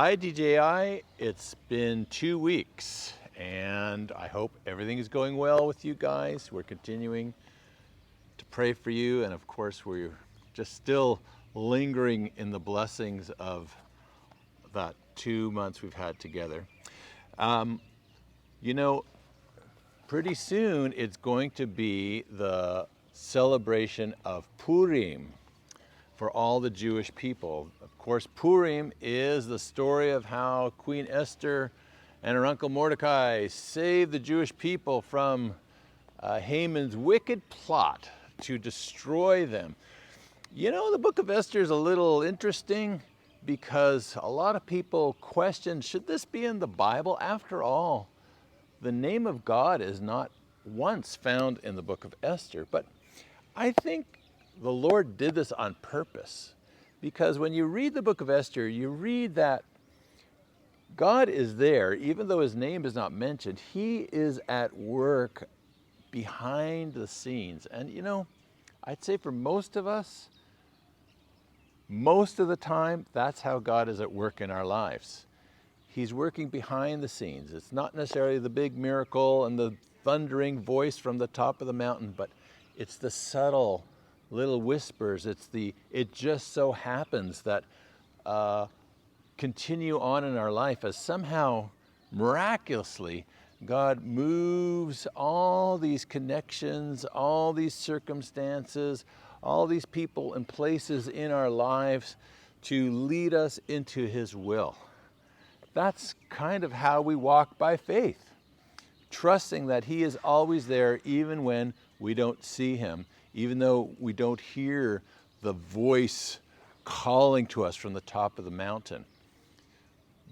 Hi, DJI. It's been 2 weeks, and I hope everything is going well with you guys. We're continuing to pray for you, and of course, we're just still lingering in the blessings of that 2 months we've had together. Pretty soon it's going to be the celebration of Purim for all the Jewish people. Of course, Purim is the story of how Queen Esther and her uncle Mordecai saved the Jewish people from Haman's wicked plot to destroy them. You know, the book of Esther is a little interesting because a lot of people question, should this be in the Bible? After all, the name of God is not once found in the book of Esther, but I think the Lord did this on purpose, because when you read the book of Esther, you read that God is there, even though his name is not mentioned. He is at work behind the scenes. And you know, I'd say for most of us, most of the time, that's how God is at work in our lives. He's working behind the scenes. It's not necessarily the big miracle and the thundering voice from the top of the mountain, but it's the subtle little whispers. It just so happens that continue on in our life as somehow miraculously God moves all these connections, all these circumstances, all these people and places in our lives to lead us into his will. That's kind of how we walk by faith, trusting that he is always there even when we don't see him, even though we don't hear the voice calling to us from the top of the mountain.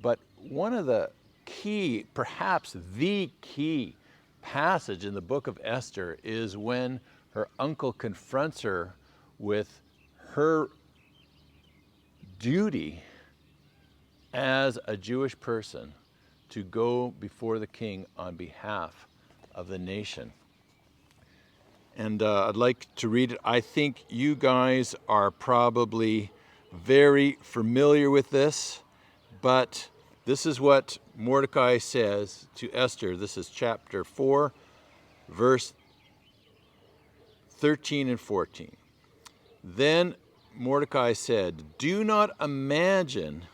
But one of the key, perhaps the key passage in the book of Esther is when her uncle confronts her with her duty as a Jewish person to go before the king on behalf of the nation. And I'd like to read it. I think you guys are probably very familiar with this, but this is what Mordecai says to Esther. This is chapter 4, verse 13 and 14. Then Mordecai said, "Do not imagine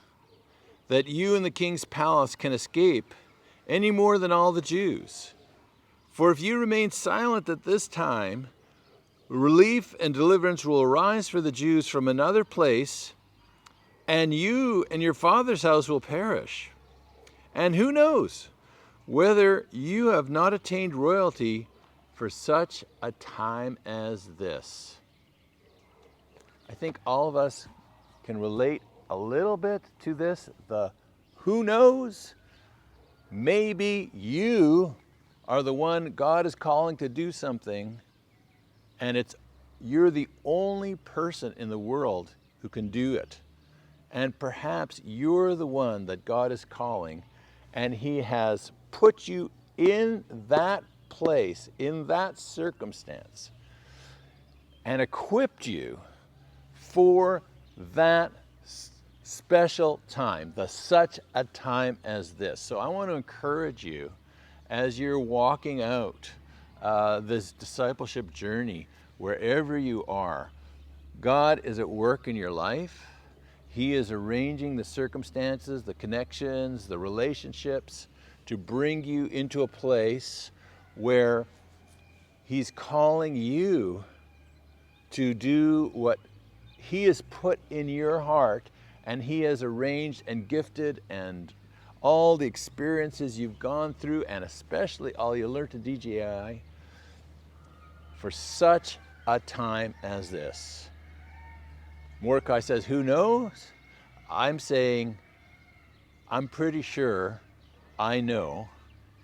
that you in the king's palace can escape any more than all the Jews. For if you remain silent at this time, relief and deliverance will arise for the Jews from another place, and you and your father's house will perish. And who knows whether you have not attained royalty for such a time as this." I think all of us can relate a little bit to this. The who knows, maybe you are the one God is calling to do something, and you're the only person in the world who can do it. And perhaps you're the one that God is calling, and he has put you in that place, in that circumstance, and equipped you for that special time, such a time as this. So I want to encourage you as you're walking out this discipleship journey, wherever you are. God is at work in your life. He is arranging the circumstances, the connections, the relationships to bring you into a place where he's calling you to do what he has put in your heart, and he has arranged and gifted, and all the experiences you've gone through, and especially all you learned at DJI, for such a time as this. Mordecai says, who knows? I'm saying, I'm pretty sure I know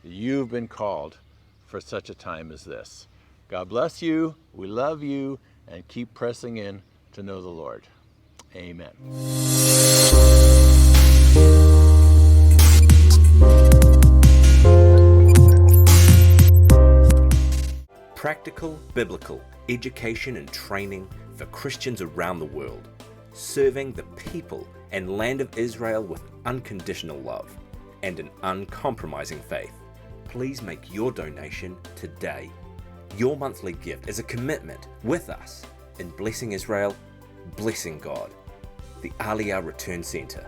you've been called for such a time as this. God bless you. We love you, and keep pressing in to know the Lord. Amen. Practical biblical education and training for Christians around the world, serving the people and land of Israel with unconditional love and an uncompromising faith. Please make your donation today. Your monthly gift is a commitment with us in blessing Israel, blessing God. The Aliyah Return Centre.